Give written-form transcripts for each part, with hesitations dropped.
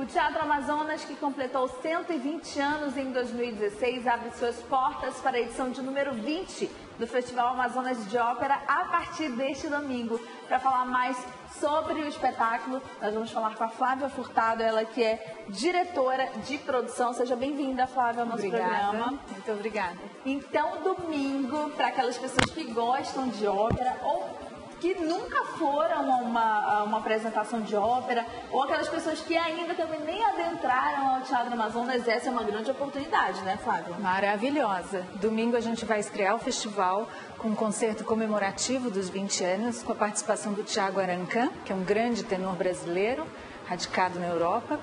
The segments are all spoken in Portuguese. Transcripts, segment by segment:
O Teatro Amazonas, que completou 120 anos em 2016, abre suas portas para a edição de número 20 do Festival Amazonas de Ópera a partir deste domingo. Para falar mais sobre o espetáculo, nós vamos falar com a Flávia Furtado, ela que é diretora de produção. Seja bem-vinda, Flávia, ao nosso programa. Muito obrigada. Então, domingo, para aquelas pessoas que gostam de ópera ou que nunca foram a uma apresentação de ópera, ou aquelas pessoas que ainda também nem adentraram ao Teatro Amazonas, essa é uma grande oportunidade, né, Flávia? Maravilhosa. Domingo a gente vai estrear o festival com um concerto comemorativo dos 20 anos, com a participação do Thiago Arancan, que é um grande tenor brasileiro, radicado na Europa,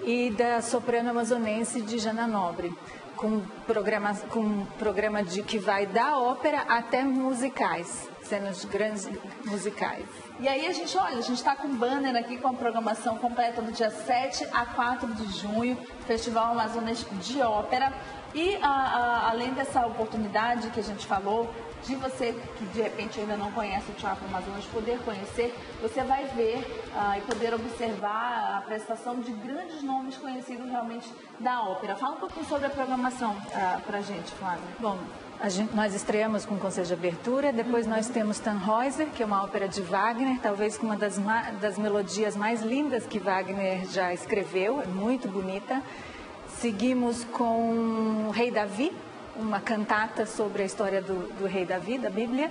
e da soprano amazonense Djana Nobre, com um programa que vai da ópera até musicais, cenas grandes musicais. E aí a gente está com um banner aqui com a programação completa do dia 7 a 4 de junho, Festival Amazonas de Ópera. E além dessa oportunidade que a gente falou, de você que de repente ainda não conhece o Teatro Amazonas poder conhecer, você vai ver e poder observar a apresentação de grandes nomes conhecidos realmente da ópera. Fala um pouquinho sobre a programação pra gente, Flávia. Bom, nós estreamos com o concerto de abertura, depois nós temos Tannhäuser, que é uma ópera de Wagner, talvez com uma das melodias mais lindas que Wagner já escreveu, é muito bonita. Seguimos com o Rei Davi, uma cantata sobre a história do Rei Davi, da Bíblia.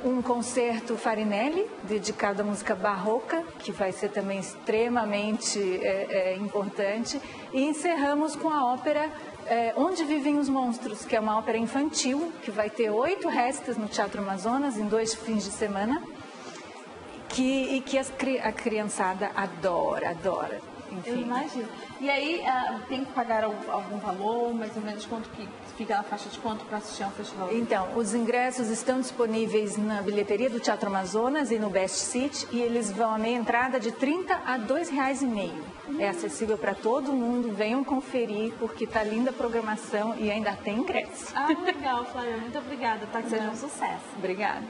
Um concerto Farinelli, dedicado à música barroca, que vai ser também extremamente importante. E encerramos com a ópera Onde Vivem os Monstros, que é uma ópera infantil, que vai ter 8 restas no Teatro Amazonas, em 2 fins de semana, e que a criançada adora. Enfim. Eu imagino. E aí, tem que pagar algum valor, mais ou menos quanto que fica na faixa de quanto para assistir ao festival? Então, os ingressos estão disponíveis na bilheteria do Teatro Amazonas e no Best Seat, e eles vão a meia entrada de R$30 a R$2,50. É acessível para todo mundo, venham conferir, porque tá linda a programação e ainda tem ingresso. Legal, Flávia, muito obrigada, tá? Que seja um sucesso. Obrigada.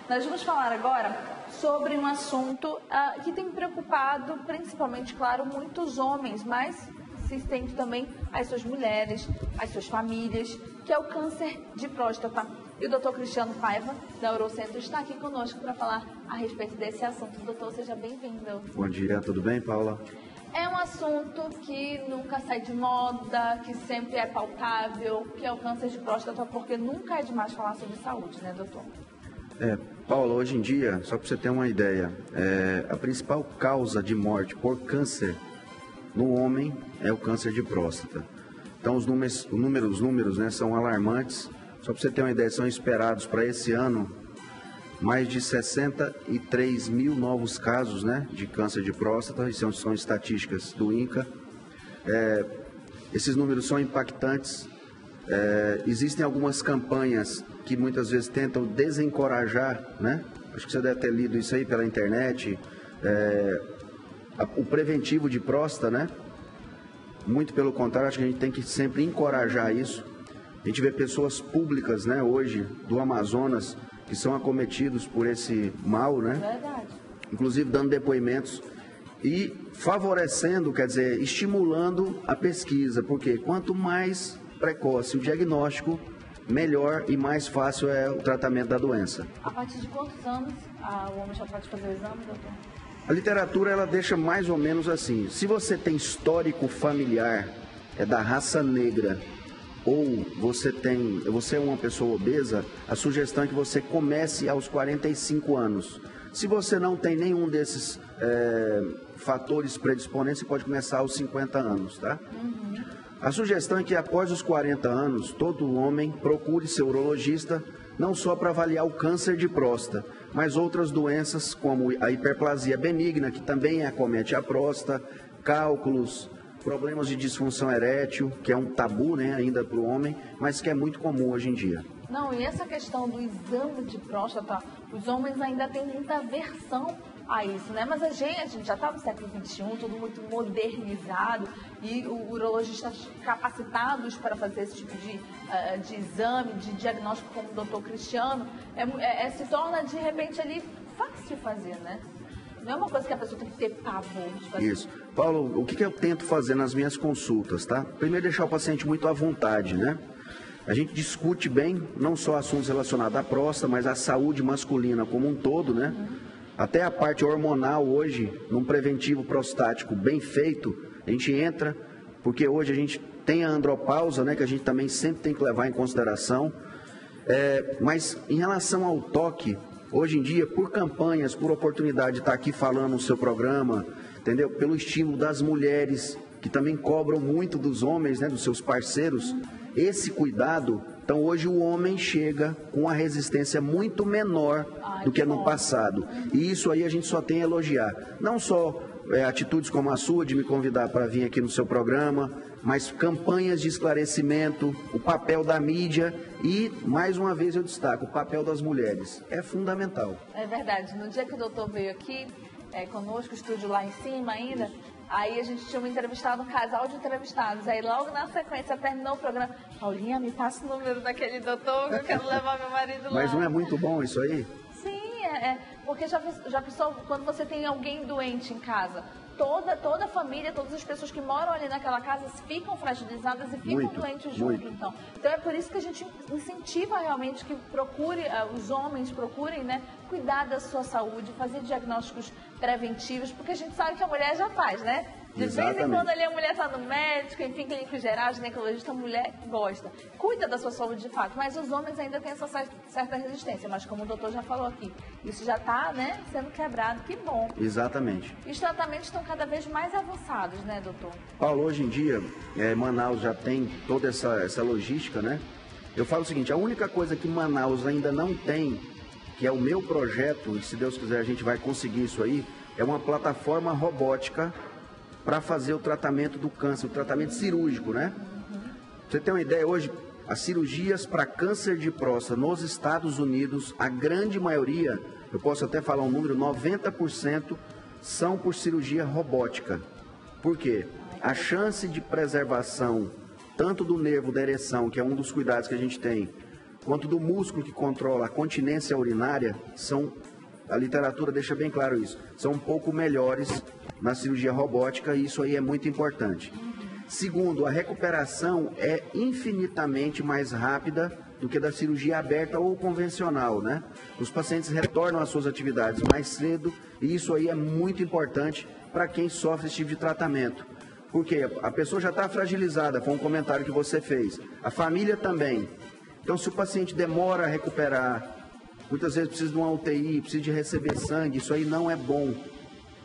Nós vamos falar agora sobre um assunto que tem preocupado, principalmente, claro, muitos homens, mas se estende também às suas mulheres, às suas famílias, que é o câncer de próstata. E o doutor Cristiano Paiva, da Eurocentro, está aqui conosco para falar a respeito desse assunto. Doutor, seja bem-vindo. Bom dia, tudo bem, Paula? É um assunto que nunca sai de moda, que sempre é palpável, que é o câncer de próstata, porque nunca é demais falar sobre saúde, né, doutor? Paula, hoje em dia, só para você ter uma ideia, a principal causa de morte por câncer no homem é o câncer de próstata. Então, os números, né, são alarmantes. Só para você ter uma ideia, são esperados para esse ano mais de 63 mil novos casos, né, de câncer de próstata. Isso são estatísticas do INCA. Esses números são impactantes. Existem algumas campanhas que muitas vezes tentam desencorajar, né? Acho que você deve ter lido isso aí pela internet, o preventivo de próstata, né? Muito pelo contrário, acho que a gente tem que sempre encorajar isso. A gente vê pessoas públicas, né, hoje, do Amazonas, que são acometidos por esse mal, né? Verdade. Inclusive dando depoimentos e favorecendo, quer dizer, estimulando a pesquisa, porque quanto mais precoce o diagnóstico, melhor e mais fácil é o tratamento da doença. A partir de quantos anos o homem já pode fazer o exame, doutor? A literatura, ela deixa mais ou menos assim: se você tem histórico familiar, da raça negra, ou você é uma pessoa obesa, a sugestão é que você comece aos 45 anos. Se você não tem nenhum desses fatores predisponentes, você pode começar aos 50 anos, tá? A sugestão é que após os 40 anos, todo homem procure seu urologista, não só para avaliar o câncer de próstata, mas outras doenças como a hiperplasia benigna, que também acomete a próstata, cálculos, problemas de disfunção erétil, que é um tabu, né, ainda para o homem, mas que é muito comum hoje em dia. Não, e essa questão do exame de próstata, os homens ainda têm muita aversão a isso, né? Mas a gente já está no século XXI, tudo muito modernizado e os urologistas capacitados para fazer esse tipo de exame, de diagnóstico, como o doutor Cristiano, se torna de repente ali fácil fazer, né? Não é uma coisa que a pessoa tem que ter pavor de fazer. Isso. Paulo, o que eu tento fazer nas minhas consultas, tá? Primeiro, deixar o paciente muito à vontade, né? A gente discute bem, não só assuntos relacionados à próstata, mas à saúde masculina como um todo, né? Até a parte hormonal hoje, num preventivo prostático bem feito, a gente entra, porque hoje a gente tem a andropausa, né? Que a gente também sempre tem que levar em consideração. Mas em relação ao toque, hoje em dia, por campanhas, por oportunidade de estar aqui falando no seu programa, entendeu? Pelo estímulo das mulheres, que também cobram muito dos homens, né? Dos seus parceiros, esse cuidado, então hoje o homem chega com uma resistência muito menor do que no passado. E isso aí a gente só tem a elogiar. Não só atitudes como a sua, de me convidar para vir aqui no seu programa, mas campanhas de esclarecimento, o papel da mídia e, mais uma vez eu destaco, o papel das mulheres. É fundamental. É verdade. No dia que o doutor veio aqui, conosco, o estúdio lá em cima ainda, aí a gente tinha um casal de entrevistados. Aí logo na sequência terminou o programa. Paulinha, me passa o número daquele doutor que eu quero levar meu marido lá. Mas não é muito bom isso aí? Sim, porque já pensou, quando você tem alguém doente em casa, toda a família, todas as pessoas que moram ali naquela casa ficam fragilizadas e ficam doentes junto. Então é por isso que a gente incentiva realmente que os homens procurem, né, cuidar da sua saúde, fazer diagnósticos preventivos, porque a gente sabe que a mulher já faz, né? De vez em quando ali a mulher está no médico, enfim, clínico geral, ginecologista, a mulher gosta, cuida da sua saúde de fato, mas os homens ainda têm essa certa resistência, mas como o doutor já falou aqui, isso já está, né, sendo quebrado, que bom. Exatamente. E os tratamentos estão cada vez mais avançados, né, doutor? Paulo, hoje em dia, Manaus já tem toda essa logística, né? Eu falo o seguinte, a única coisa que Manaus ainda não tem, que é o meu projeto, e se Deus quiser a gente vai conseguir isso aí, é uma plataforma robótica para fazer o tratamento do câncer, o tratamento cirúrgico, né? Pra você ter uma ideia, hoje, as cirurgias para câncer de próstata nos Estados Unidos, a grande maioria, eu posso até falar um número, 90% são por cirurgia robótica. Por quê? A chance de preservação, tanto do nervo da ereção, que é um dos cuidados que a gente tem, quanto do músculo que controla a continência urinária, a literatura deixa bem claro isso, são um pouco melhores na cirurgia robótica e isso aí é muito importante. Segundo, a recuperação é infinitamente mais rápida do que da cirurgia aberta ou convencional, né? Os pacientes retornam às suas atividades mais cedo e isso aí é muito importante para quem sofre esse tipo de tratamento. Porque a pessoa já está fragilizada, foi um comentário que você fez. A família também. Então, se o paciente demora a recuperar, muitas vezes precisa de uma UTI, precisa de receber sangue, isso aí não é bom.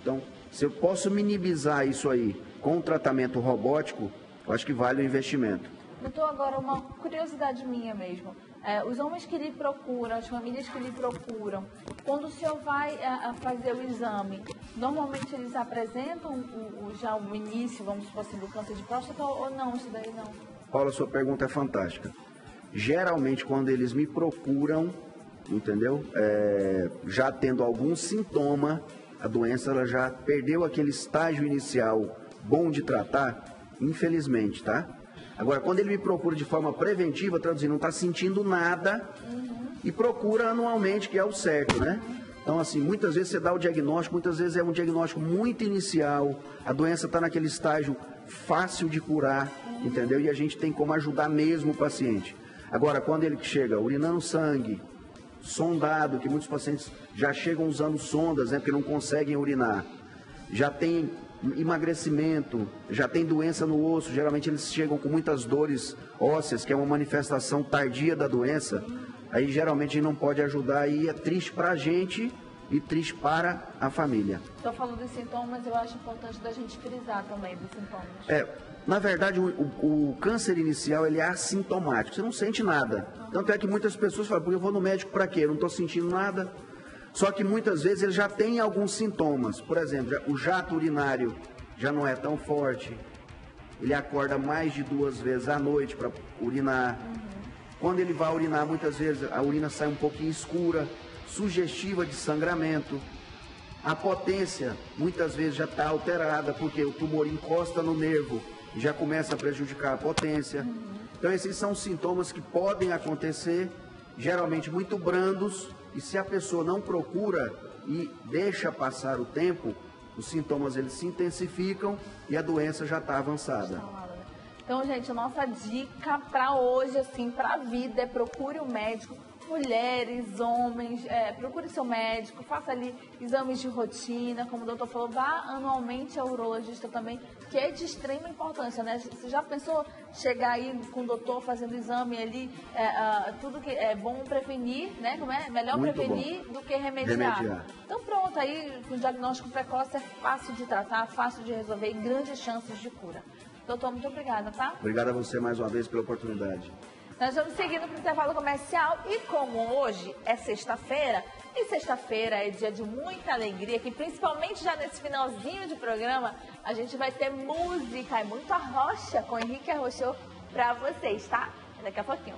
Então, se eu posso minimizar isso aí com um tratamento robótico, eu acho que vale o investimento. Doutor, agora uma curiosidade minha mesmo. Os homens que lhe procuram, as famílias que lhe procuram, quando o senhor vai fazer o exame, normalmente eles apresentam já o início, vamos supor assim, do câncer de próstata ou não? Isso daí não? Paula, sua pergunta é fantástica. Geralmente, quando eles me procuram, entendeu? Já tendo algum sintoma, a doença ela já perdeu aquele estágio inicial bom de tratar, infelizmente, tá? Agora, quando ele me procura de forma preventiva, traduzindo, não está sentindo nada e procura anualmente, que é o certo, né? Então, assim, muitas vezes você dá o diagnóstico, muitas vezes é um diagnóstico muito inicial, a doença está naquele estágio fácil de curar, entendeu? E a gente tem como ajudar mesmo o paciente. Agora, quando ele chega urinando sangue, sondado, que muitos pacientes já chegam usando sondas, né, porque não conseguem urinar, já tem emagrecimento, já tem doença no osso, geralmente eles chegam com muitas dores ósseas, que é uma manifestação tardia da doença, aí geralmente a gente não pode ajudar e é triste para a gente e triste para a família. Estou falando dos sintomas, eu acho importante da gente frisar também dos sintomas. Na verdade, o câncer inicial, ele é assintomático, você não sente nada. Tanto é que muitas pessoas falam, porque eu vou no médico para quê? Eu não estou sentindo nada. Só que muitas vezes ele já tem alguns sintomas. Por exemplo, o jato urinário já não é tão forte. Ele acorda mais de 2 vezes à noite para urinar. Quando ele vai urinar, muitas vezes a urina sai um pouquinho escura, sugestiva de sangramento. A potência, muitas vezes, já está alterada, porque o tumor encosta no nervo e já começa a prejudicar a potência. Então, esses são sintomas que podem acontecer geralmente muito brandos, e se a pessoa não procura e deixa passar o tempo, os sintomas eles se intensificam e a doença já está avançada. Então, gente, a nossa dica para hoje, assim, para a vida é procure um médico. Mulheres, homens, procure seu médico, faça ali exames de rotina, como o doutor falou, vá anualmente ao urologista também, que é de extrema importância, né? Você já pensou chegar aí com o doutor fazendo exame ali, tudo que é bom prevenir, né? Como é? Melhor Muito prevenir bom. do que remediar. Então pronto, aí com o diagnóstico precoce é fácil de tratar, fácil de resolver e grandes chances de cura. Doutor, muito obrigada, tá? Obrigado a você mais uma vez pela oportunidade. Nós vamos seguindo para o intervalo comercial e como hoje é sexta-feira, e sexta-feira é dia de muita alegria, que principalmente já nesse finalzinho de programa, a gente vai ter música e muito arrocha com Henrique Arrochou para vocês, tá? Daqui a pouquinho.